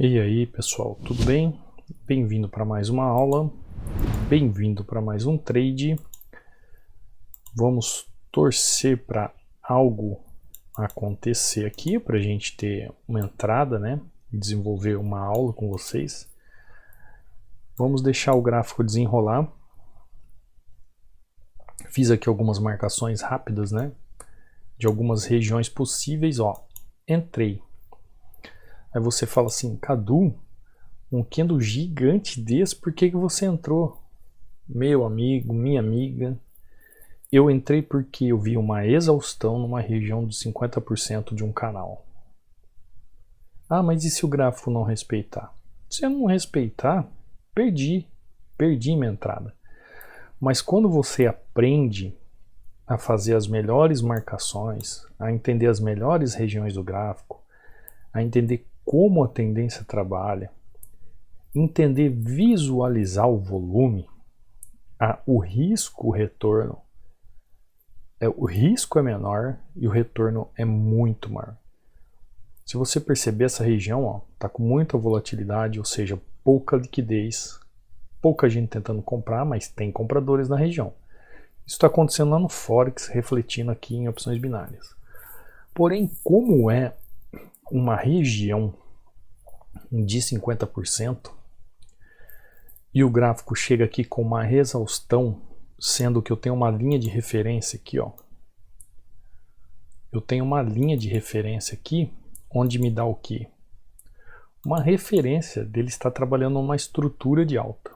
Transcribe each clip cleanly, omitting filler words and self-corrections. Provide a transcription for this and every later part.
E aí pessoal, tudo bem? Bem-vindo para mais uma aula, bem-vindo para mais um trade. Vamos torcer para algo acontecer aqui, para a gente ter uma entrada, né? E desenvolver uma aula com vocês. Vamos deixar o gráfico desenrolar. Fiz aqui algumas marcações rápidas, né? De algumas regiões possíveis, ó. Entrei. Aí você fala assim, Cadu, um candle gigante desse, por que você entrou? Meu amigo, minha amiga, eu entrei porque eu vi uma exaustão numa região de 50% de um canal. Ah, mas e se o gráfico não respeitar? Se eu não respeitar, perdi minha entrada. Mas quando você aprende a fazer as melhores marcações, a entender as melhores regiões do gráfico, a entender como a tendência trabalha, entender visualizar o volume, o risco, o retorno, o risco é menor e o retorno é muito maior. Se você perceber essa região, está com muita volatilidade, ou seja, pouca liquidez, pouca gente tentando comprar, mas tem compradores na região. Isso está acontecendo lá no Forex, refletindo aqui em opções binárias. Porém, como é uma região de 50%, e o gráfico chega aqui com uma exaustão, sendo que eu tenho uma linha de referência aqui, ó. Eu tenho uma linha de referência aqui, onde me dá o quê? Uma referência dele estar trabalhando numa estrutura de alta.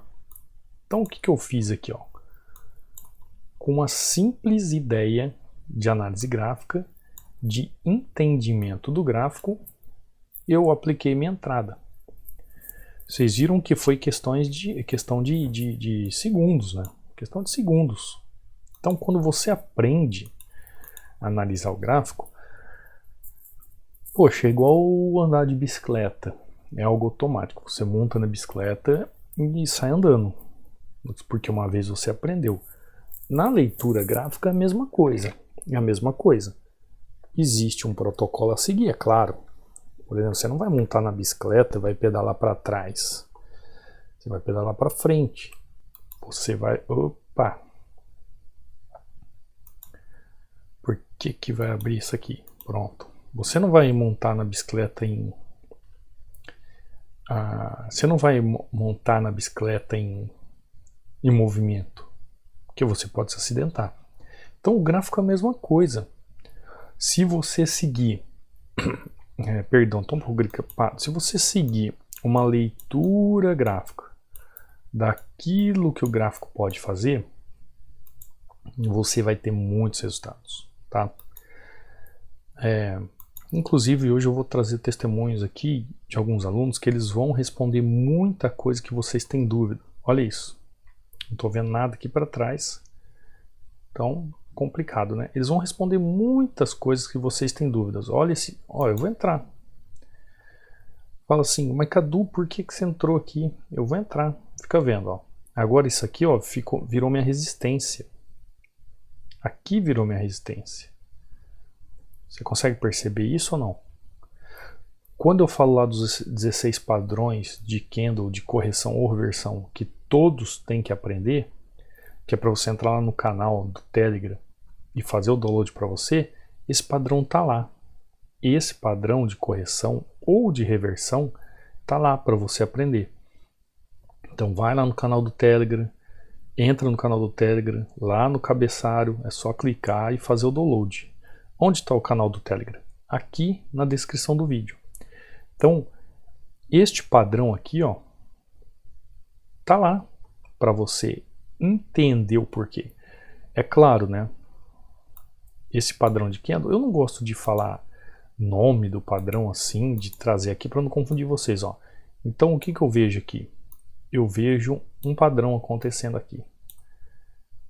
Então o que eu fiz aqui, ó? Com uma simples ideia de análise gráfica, de entendimento do gráfico, eu apliquei minha entrada. Vocês viram que foi questão de segundos, né? Questão de segundos. Então, quando você aprende a analisar o gráfico, poxa, é igual andar de bicicleta. É algo automático. Você monta na bicicleta e sai andando. Porque uma vez você aprendeu. Na leitura gráfica é a mesma coisa. É a mesma coisa. Existe um protocolo a seguir, é claro. Por exemplo, você não vai montar na bicicleta e vai pedalar para trás. Você vai pedalar para frente. Você vai... Opa! Por que vai abrir isso aqui? Pronto. Você não vai montar na bicicleta você não vai montar na bicicleta em movimento. Porque você pode se acidentar. Então o gráfico é a mesma coisa. Se você seguir... se você seguir uma leitura gráfica daquilo que o gráfico pode fazer, você vai ter muitos resultados, tá? Inclusive hoje eu vou trazer testemunhos aqui de alguns alunos que eles vão responder muita coisa que vocês têm dúvida. Olha isso, não estou vendo nada aqui para trás, então complicado, né? Eles vão responder muitas coisas que vocês têm dúvidas. Olha esse, ó, eu vou entrar. Fala assim, mas Cadu, por que você entrou aqui? Eu vou entrar. Fica vendo, ó. Agora isso aqui, ó, virou minha resistência. Aqui virou minha resistência. Você consegue perceber isso ou não? Quando eu falo lá dos 16 padrões de candle, de correção ou reversão, que todos têm que aprender, que é para você entrar lá no canal do Telegram e fazer o download para você, esse padrão tá lá. Esse padrão de correção ou de reversão tá lá para você aprender. Então vai lá no canal do Telegram, entra no canal do Telegram, lá no cabeçalho, é só clicar e fazer o download. Onde está o canal do Telegram? Aqui na descrição do vídeo. Então, este padrão aqui, ó, tá lá para você entender o porquê. É claro, né? Esse padrão de candle, eu não gosto de falar nome do padrão assim, de trazer aqui para não confundir vocês, ó. Então o que eu vejo aqui? Eu vejo um padrão acontecendo aqui.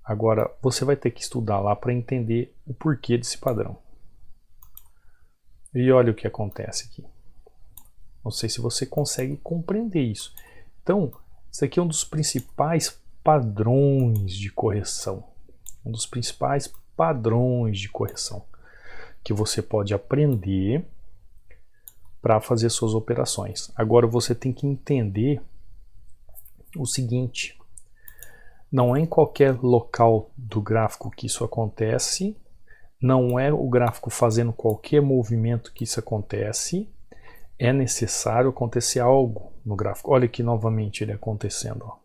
Agora você vai ter que estudar lá para entender o porquê desse padrão. E olha o que acontece aqui. Não sei se você consegue compreender isso. Então, isso aqui é um dos principais padrões de correção. Um dos principais padrões de correção que você pode aprender para fazer suas operações. Agora você tem que entender o seguinte: não é em qualquer local do gráfico que isso acontece, não é o gráfico fazendo qualquer movimento que isso acontece, é necessário acontecer algo no gráfico. Olha aqui novamente ele acontecendo. Ó.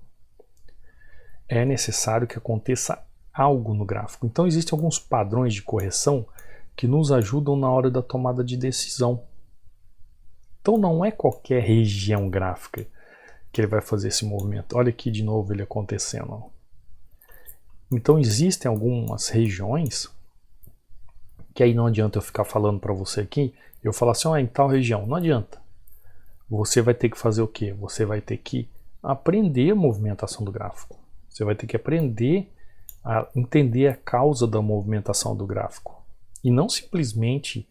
É necessário que aconteça algo no gráfico. Então existem alguns padrões de correção que nos ajudam na hora da tomada de decisão. Então não é qualquer região gráfica que ele vai fazer esse movimento. Olha aqui de novo ele acontecendo. Ó. Então existem algumas regiões que aí não adianta eu ficar falando para você aqui, eu falar assim, em tal região, não adianta. Você vai ter que fazer o quê? Você vai ter que aprender a movimentação do gráfico. Você vai ter que aprender a entender a causa da movimentação do gráfico. E não simplesmente,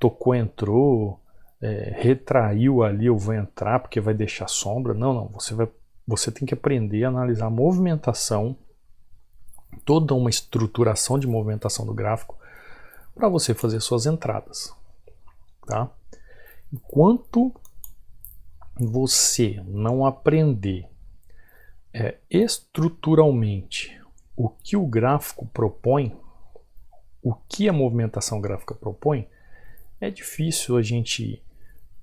tocou, entrou, retraiu ali, eu vou entrar porque vai deixar sombra. Não. Você tem que aprender a analisar a movimentação, toda uma estruturação de movimentação do gráfico para você fazer suas entradas. Tá? Enquanto você não aprender estruturalmente o que o gráfico propõe, o que a movimentação gráfica propõe, é difícil a gente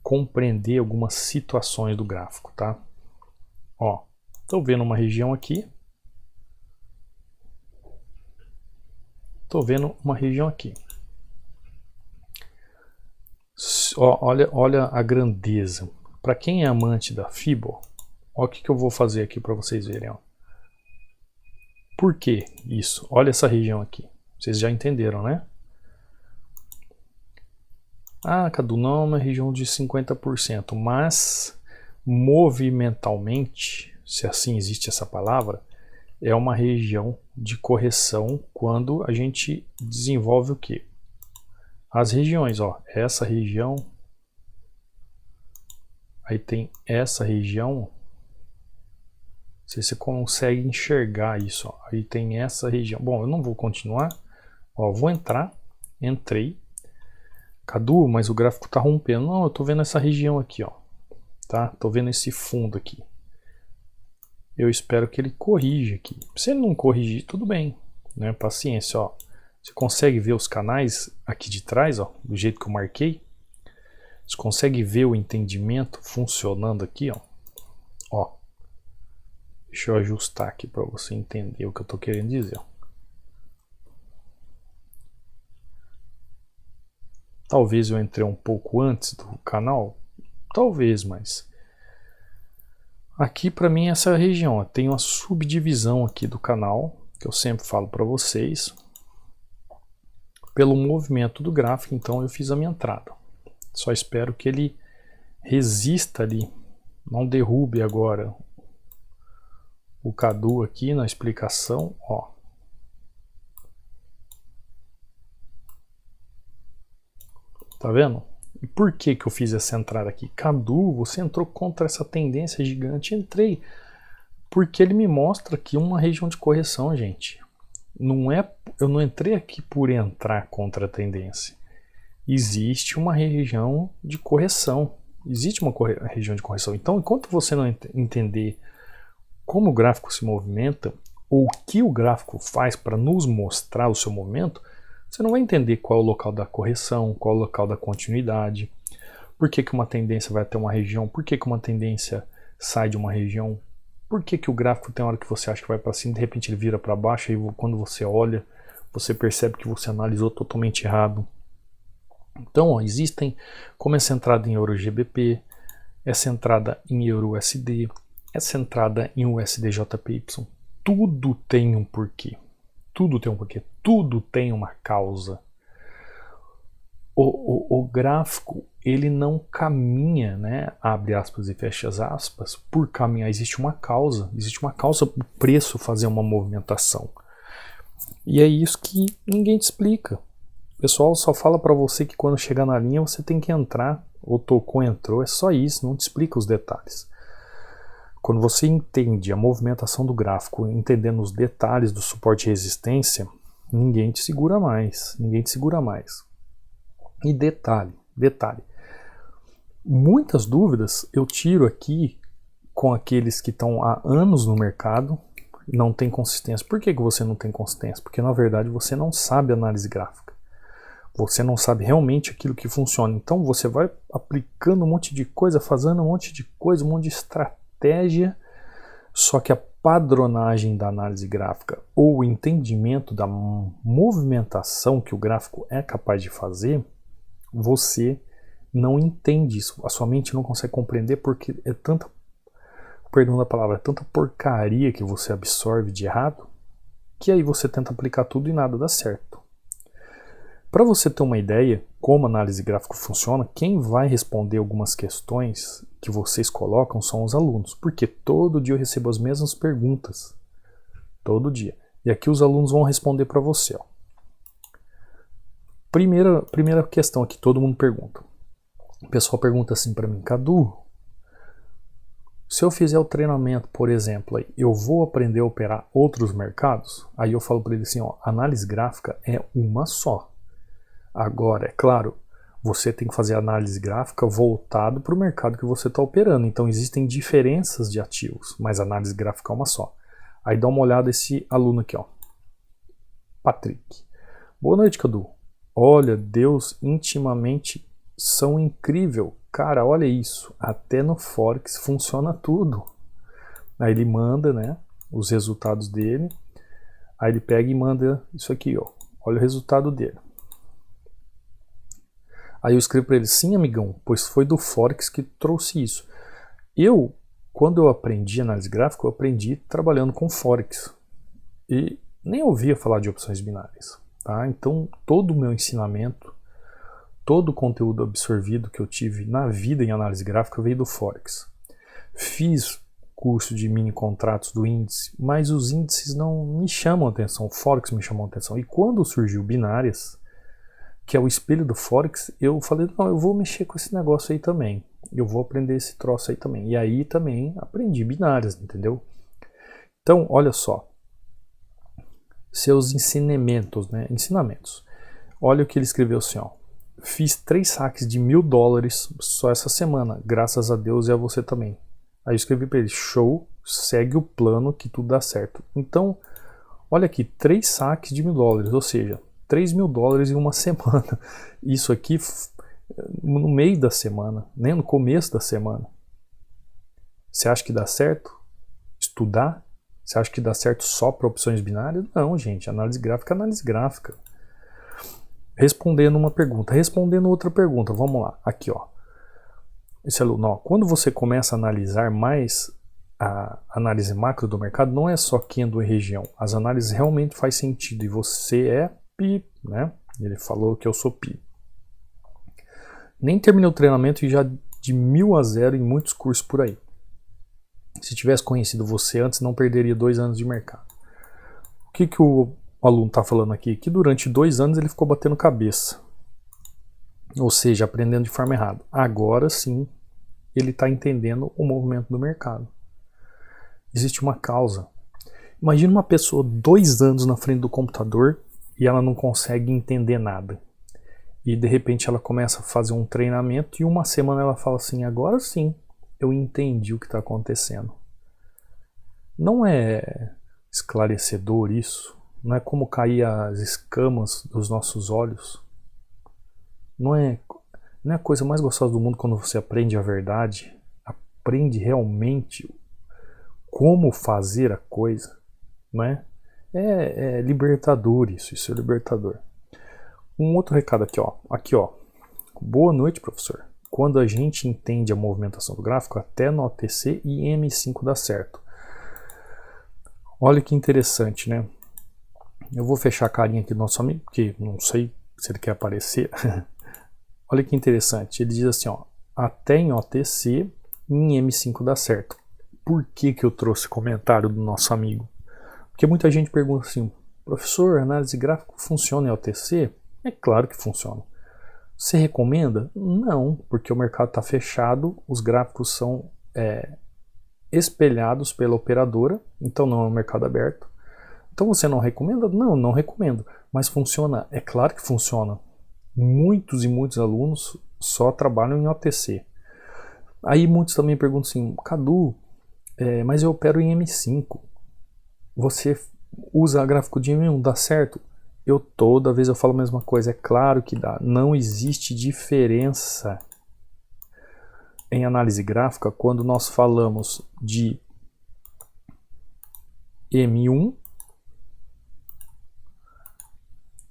compreender algumas situações do gráfico, tá? Ó, tô vendo uma região aqui. Tô vendo uma região aqui. Ó, olha a grandeza. Para quem é amante da Fibo, olha o que eu vou fazer aqui para vocês verem. Ó. Por que isso? Olha essa região aqui. Vocês já entenderam, né? Cadu, não é uma região de 50%, mas movimentalmente, se assim existe essa palavra, é uma região de correção quando a gente desenvolve o quê? As regiões, ó, essa região, aí tem essa região, se você consegue enxergar isso, ó, aí tem essa região. Bom, eu não vou continuar, ó, vou entrar, entrei, Cadu, mas o gráfico tá rompendo. Não, eu tô vendo essa região aqui, ó, tá? Tô vendo esse fundo aqui. Eu espero que ele corrija aqui. Se ele não corrigir, tudo bem, né? Paciência, ó. Você consegue ver os canais aqui de trás, ó, do jeito que eu marquei? Você consegue ver o entendimento funcionando aqui, ó? Ó. Deixa eu ajustar aqui para você entender o que eu tô querendo dizer. Talvez eu entrei um pouco antes do canal, talvez, mas aqui para mim essa região, ó, tem uma subdivisão aqui do canal, que eu sempre falo para vocês. Pelo movimento do gráfico, então eu fiz a minha entrada. Só espero que ele resista ali, não derrube agora o Cadu aqui na explicação, ó. Tá vendo? E por que eu fiz essa entrada aqui? Cadu, você entrou contra essa tendência gigante. Entrei porque ele me mostra aqui uma região de correção, gente. Eu não entrei aqui por entrar contra a tendência. Existe uma região de correção. Existe uma região de correção. Então, enquanto você não entender como o gráfico se movimenta, ou o que o gráfico faz para nos mostrar o seu movimento, você não vai entender qual é o local da correção, qual é o local da continuidade, por que uma tendência vai até uma região, por que uma tendência sai de uma região, por que o gráfico tem hora que você acha que vai para cima, de repente ele vira para baixo, e quando você olha, você percebe que você analisou totalmente errado. Então, ó, existem como essa entrada em Euro-GBP, essa entrada em Euro-USD, essa entrada em USD-JPY, tudo tem um porquê. Tudo tem um porquê, tudo tem uma causa. O gráfico, ele não caminha, né, abre aspas e fecha as aspas, por caminhar. Existe uma causa para o preço fazer uma movimentação. E é isso que ninguém te explica. O pessoal só fala para você que quando chegar na linha você tem que entrar, ou tocou, entrou, é só isso, não te explica os detalhes. Quando você entende a movimentação do gráfico, entendendo os detalhes do suporte e resistência, ninguém te segura mais, ninguém te segura mais. E detalhe, Muitas dúvidas eu tiro aqui com aqueles que estão há anos no mercado, não tem consistência. Por que você não tem consistência? Porque na verdade você não sabe análise gráfica. Você não sabe realmente aquilo que funciona. Então você vai aplicando um monte de coisa, fazendo um monte de coisa, um monte de estratégia, só que a padronagem da análise gráfica ou o entendimento da movimentação que o gráfico é capaz de fazer, você não entende isso. A sua mente não consegue compreender porque é tanta, perdão da palavra, é tanta porcaria que você absorve de errado, que aí você tenta aplicar tudo e nada dá certo. Para você ter uma ideia como a análise gráfica funciona, quem vai responder algumas questões que vocês colocam são os alunos, porque todo dia eu recebo as mesmas perguntas, todo dia. E aqui os alunos vão responder para você. Ó. Primeira questão aqui, todo mundo pergunta. O pessoal pergunta assim para mim, Cadu, se eu fizer o treinamento, por exemplo, aí, eu vou aprender a operar outros mercados? Aí eu falo para ele assim, ó, análise gráfica é uma só. Agora, é claro, você tem que fazer análise gráfica voltado para o mercado que você está operando. Então existem diferenças de ativos, mas a análise gráfica é uma só. Aí dá uma olhada esse aluno aqui, ó, Patrick. Boa noite, Cadu. Olha, Deus intimamente são incrível. Cara, olha isso. Até no Forex funciona tudo. Aí ele manda, né, os resultados dele. Aí ele pega e manda isso aqui, ó. Olha o resultado dele. Aí eu escrevo para ele, sim, amigão, pois foi do Forex que trouxe isso. Quando eu aprendi análise gráfica, eu aprendi trabalhando com Forex. E nem ouvia falar de opções binárias. Tá? Então, todo o meu ensinamento, todo o conteúdo absorvido que eu tive na vida em análise gráfica veio do Forex. Fiz curso de mini contratos do índice, mas os índices não me chamam a atenção, o Forex me chamou a atenção. E quando surgiu binárias, que é o espelho do Forex, eu falei, não, eu vou mexer com esse negócio aí também. Eu vou aprender esse troço aí também. E aí também aprendi binárias, entendeu? Então, olha só. Seus ensinamentos, né? Ensinamentos. Olha o que ele escreveu assim, ó. Fiz 3 saques de $1.000 só essa semana. Graças a Deus e a você também. Aí eu escrevi para ele, show, segue o plano que tudo dá certo. Então, olha aqui, 3 saques de $1.000, ou seja, $3.000 em uma semana. Isso aqui no meio da semana, nem no começo da semana. Você acha que dá certo estudar? Você acha que dá certo só para opções binárias? Não, gente. Análise gráfica é análise gráfica. Respondendo uma pergunta. Respondendo outra pergunta. Vamos lá. Aqui, ó. Esse aluno, ó. Quando você começa a analisar mais a análise macro do mercado, não é só candle e região. As análises realmente faz sentido. E você é PI, né? Ele falou que eu sou PI. Nem terminei o treinamento e já de 1000 a 0 em muitos cursos por aí. Se tivesse conhecido você antes, não perderia 2 anos de mercado. O que o aluno está falando aqui? Que durante 2 anos ele ficou batendo cabeça. Ou seja, aprendendo de forma errada. Agora sim, ele está entendendo o movimento do mercado. Existe uma causa. Imagina uma pessoa 2 anos na frente do computador e ela não consegue entender nada. E de repente ela começa a fazer um treinamento e uma semana ela fala assim, agora sim, eu entendi o que está acontecendo. Não é esclarecedor isso? Não é como cair as escamas dos nossos olhos? Não é a coisa mais gostosa do mundo quando você aprende a verdade? Aprende realmente como fazer a coisa? Não é? É libertador isso é libertador. Um outro recado aqui, ó. Aqui, ó. Boa noite, professor. Quando a gente entende a movimentação do gráfico, até no OTC e M5 dá certo. Olha que interessante, né? Eu vou fechar a carinha aqui do nosso amigo, porque não sei se ele quer aparecer. Olha que interessante. Ele diz assim, ó. Até em OTC e em M5 dá certo. Por que eu trouxe o comentário do nosso amigo? Porque muita gente pergunta assim, professor, análise gráfica funciona em OTC? É claro que funciona. Você recomenda? Não, porque o mercado está fechado, os gráficos são espelhados pela operadora, então não é um mercado aberto. Então você não recomenda? Não, não recomendo. Mas funciona? É claro que funciona. Muitos e muitos alunos só trabalham em OTC. Aí muitos também perguntam assim, Cadu, mas eu opero em M5. Você usa gráfico de M1, dá certo? Toda vez eu falo a mesma coisa, é claro que dá. Não existe diferença em análise gráfica quando nós falamos de M1,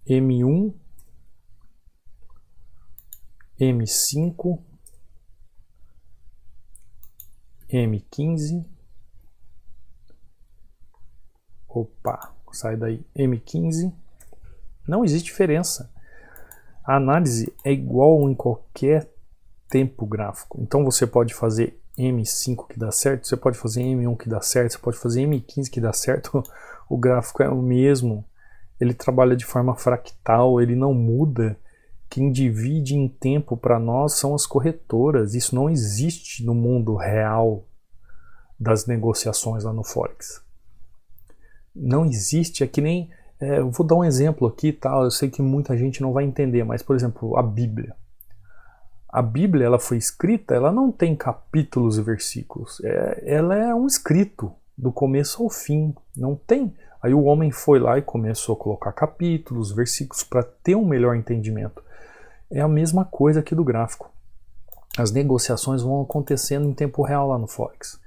M5, M15, opa, sai daí, M15, não existe diferença. A análise é igual em qualquer tempo gráfico. Então você pode fazer M5 que dá certo, você pode fazer M1 que dá certo, você pode fazer M15 que dá certo, o gráfico é o mesmo, ele trabalha de forma fractal, ele não muda. Quem divide em tempo para nós são as corretoras, isso não existe no mundo real das negociações lá no Forex. Não existe, é que nem, eu vou dar um exemplo aqui, tá? Eu sei que muita gente não vai entender, mas por exemplo, a Bíblia. A Bíblia, ela foi escrita, ela não tem capítulos e versículos, ela é um escrito, do começo ao fim, não tem. Aí o homem foi lá e começou a colocar capítulos, versículos, para ter um melhor entendimento. É a mesma coisa aqui do gráfico. As negociações vão acontecendo em tempo real lá no Forex.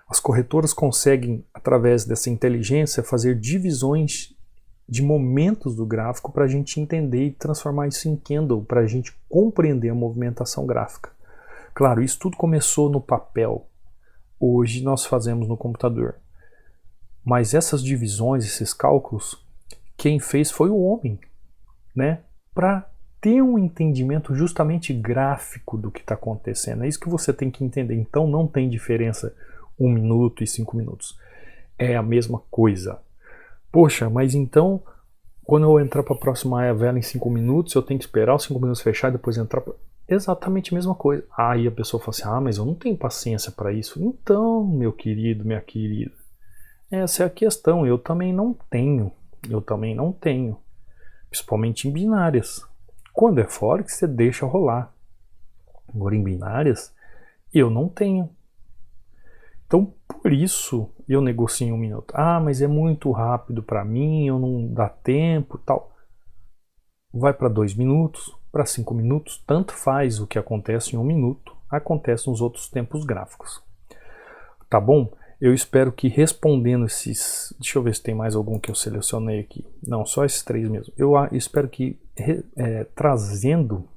As corretoras conseguem, através dessa inteligência, fazer divisões de momentos do gráfico para a gente entender e transformar isso em candle, para a gente compreender a movimentação gráfica. Claro, isso tudo começou no papel. Hoje nós fazemos no computador. Mas essas divisões, esses cálculos, quem fez foi o homem, né? Para ter um entendimento justamente gráfico do que está acontecendo. É isso que você tem que entender. Então não tem diferença 1 minuto e 5 minutos. É a mesma coisa. Poxa, mas então, quando eu entrar para a próxima vela em 5 minutos, eu tenho que esperar os 5 minutos fechar e depois entrar pra... Exatamente a mesma coisa. Aí a pessoa fala assim, mas eu não tenho paciência para isso. Então, meu querido, minha querida, essa é a questão. Eu também não tenho. Principalmente em binárias. Quando é Forex, você deixa rolar. Agora em binárias, eu não tenho. Então, por isso, eu negocio em 1 minuto. Mas é muito rápido para mim, eu não dá tempo e tal. Vai para 2 minutos, para 5 minutos, tanto faz o que acontece em 1 minuto, acontece nos outros tempos gráficos. Tá bom? Eu espero que respondendo esses... Deixa eu ver se tem mais algum que eu selecionei aqui. Não, só esses 3 mesmo. Eu espero que trazendo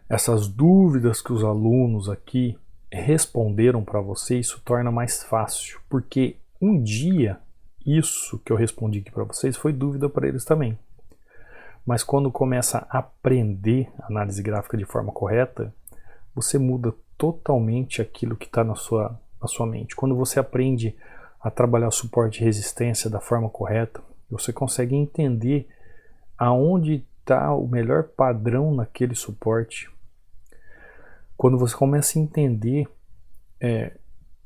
essas dúvidas que os alunos aqui responderam para você, isso torna mais fácil, porque um dia isso que eu respondi aqui para vocês foi dúvida para eles também. Mas quando começa a aprender análise gráfica de forma correta, você muda totalmente aquilo que está na sua mente. Quando você aprende a trabalhar suporte e resistência da forma correta, você consegue entender aonde está o melhor padrão naquele suporte. Quando você começa a entender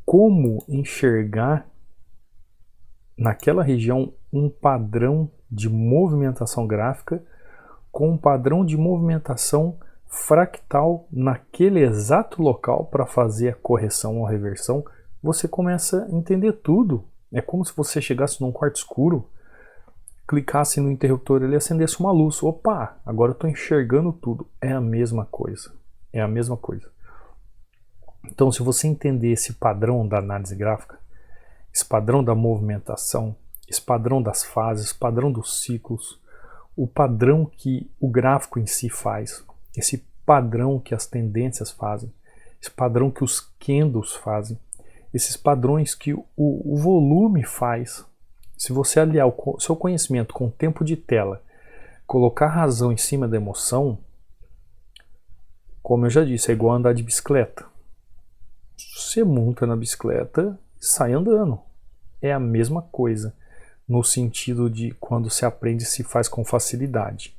como enxergar naquela região um padrão de movimentação gráfica com um padrão de movimentação fractal naquele exato local para fazer a correção ou a reversão, você começa a entender tudo. É como se você chegasse num quarto escuro, clicasse no interruptor e ele acendesse uma luz. Opa, agora eu estou enxergando tudo. É a mesma coisa. É a mesma coisa. Então, se você entender esse padrão da análise gráfica, esse padrão da movimentação, esse padrão das fases, esse padrão dos ciclos, o padrão que o gráfico em si faz, esse padrão que as tendências fazem, esse padrão que os candles fazem, esses padrões que o volume faz. Se você aliar o seu conhecimento com o tempo de tela, colocar razão em cima da emoção, como eu já disse, é igual andar de bicicleta. Você monta na bicicleta e sai andando. É a mesma coisa, no sentido de quando se aprende e se faz com facilidade.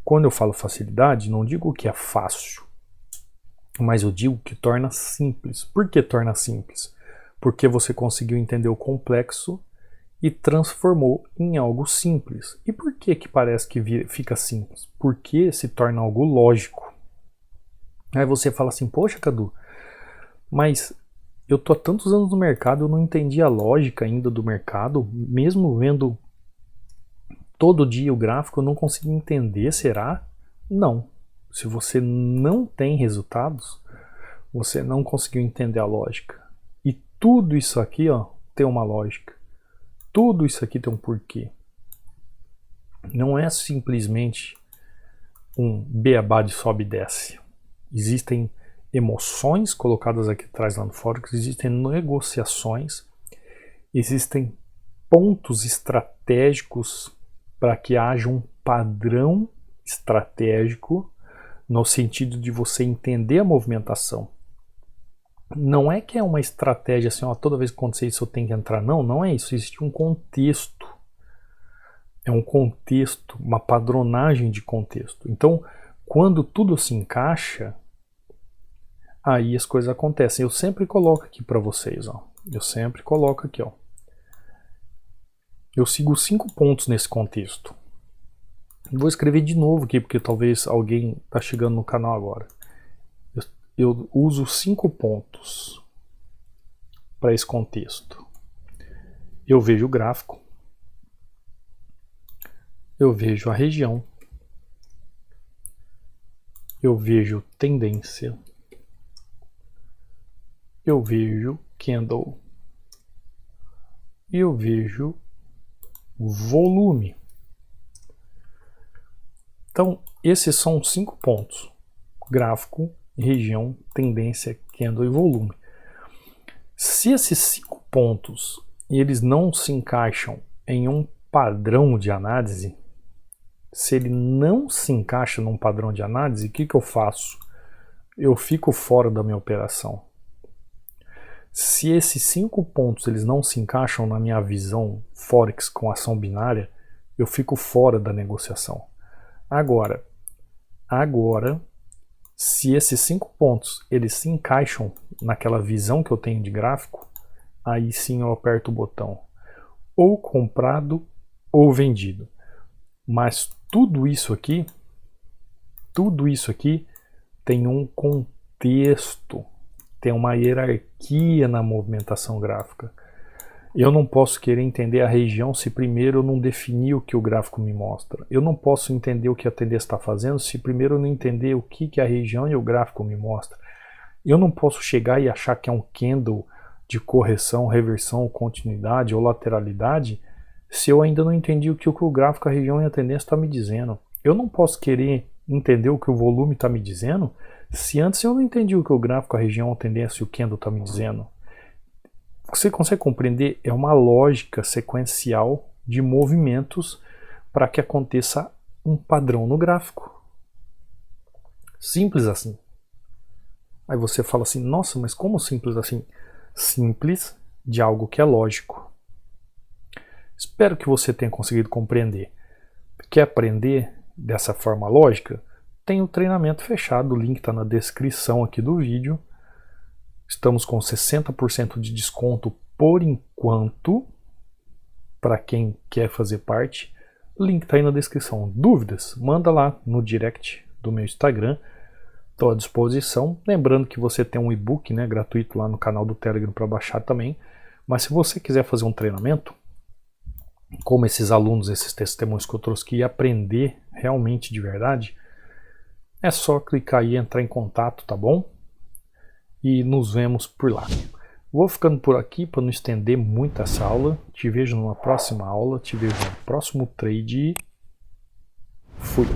Quando eu falo facilidade, não digo que é fácil, mas eu digo que torna simples. Por que torna simples? Porque você conseguiu entender o complexo e transformou em algo simples. E por que parece que fica simples? Porque se torna algo lógico. Aí você fala assim, poxa, Cadu, mas eu tô há tantos anos no mercado, eu não entendi a lógica ainda do mercado, mesmo vendo todo dia o gráfico, eu não consegui entender, será? Não. Se você não tem resultados, você não conseguiu entender a lógica. E tudo isso aqui, ó, tem uma lógica. Tudo isso aqui tem um porquê. Não é simplesmente um beabá de sobe e desce. Existem emoções colocadas aqui atrás lá no Forex, existem negociações, existem pontos estratégicos para que haja um padrão estratégico no sentido de você entender a movimentação. Não é que é uma estratégia assim, ó, toda vez que acontecer isso eu tenho que entrar. Não, não é isso. Existe um contexto. É um contexto, uma padronagem de contexto. Então, quando tudo se encaixa, aí as coisas acontecem. Eu sempre coloco aqui para vocês, ó. Eu sempre coloco aqui, ó. Eu sigo 5 pontos nesse contexto. Vou escrever de novo aqui, porque talvez alguém está chegando no canal agora. Eu uso 5 pontos para esse contexto. Eu vejo o gráfico. Eu vejo a região. Eu vejo tendência. Eu vejo candle. E eu vejo volume. Então, esses são 5 pontos. Gráfico, região, tendência, candle e volume. Se esses 5 pontos eles não se encaixam em um padrão de análise, se ele não se encaixa num padrão de análise, o que eu faço? Eu fico fora da minha operação. Se esses 5 pontos eles não se encaixam na minha visão Forex com ação binária, eu fico fora da negociação. Agora, se esses 5 pontos eles se encaixam naquela visão que eu tenho de gráfico, aí sim eu aperto o botão ou comprado ou vendido. Mas tudo isso aqui tem um contexto, tem uma hierarquia na movimentação gráfica. Eu não posso querer entender a região se primeiro eu não definir o que o gráfico me mostra. Eu não posso entender o que a tendência está fazendo se primeiro eu não entender o que a região e o gráfico me mostram. Eu não posso chegar e achar que é um candle de correção, reversão, continuidade ou lateralidade se eu ainda não entendi o que o gráfico, a região e a tendência está me dizendo. Eu não posso querer entender o que o volume está me dizendo se antes eu não entendi o que o gráfico, a região, a tendência e o candle está me dizendo. Você consegue compreender? É uma lógica sequencial de movimentos para que aconteça um padrão no gráfico. Simples assim. Aí você fala assim, nossa, mas como simples assim? Simples de algo que é lógico. Espero que você tenha conseguido compreender. Quer aprender dessa forma lógica? Tem o treinamento fechado, o link está na descrição aqui do vídeo. Estamos com 60% de desconto por enquanto, para quem quer fazer parte. O link está aí na descrição. Dúvidas? Manda lá no direct do meu Instagram. Estou à disposição. Lembrando que você tem um e-book, né, gratuito lá no canal do Telegram para baixar também. Mas se você quiser fazer um treinamento, como esses alunos, esses testemunhos que eu trouxe aqui, e aprender realmente de verdade, é só clicar aí e entrar em contato, tá bom? E nos vemos por lá. Vou ficando por aqui para não estender muito essa aula. Te vejo numa próxima aula, te vejo no próximo trade. Fui!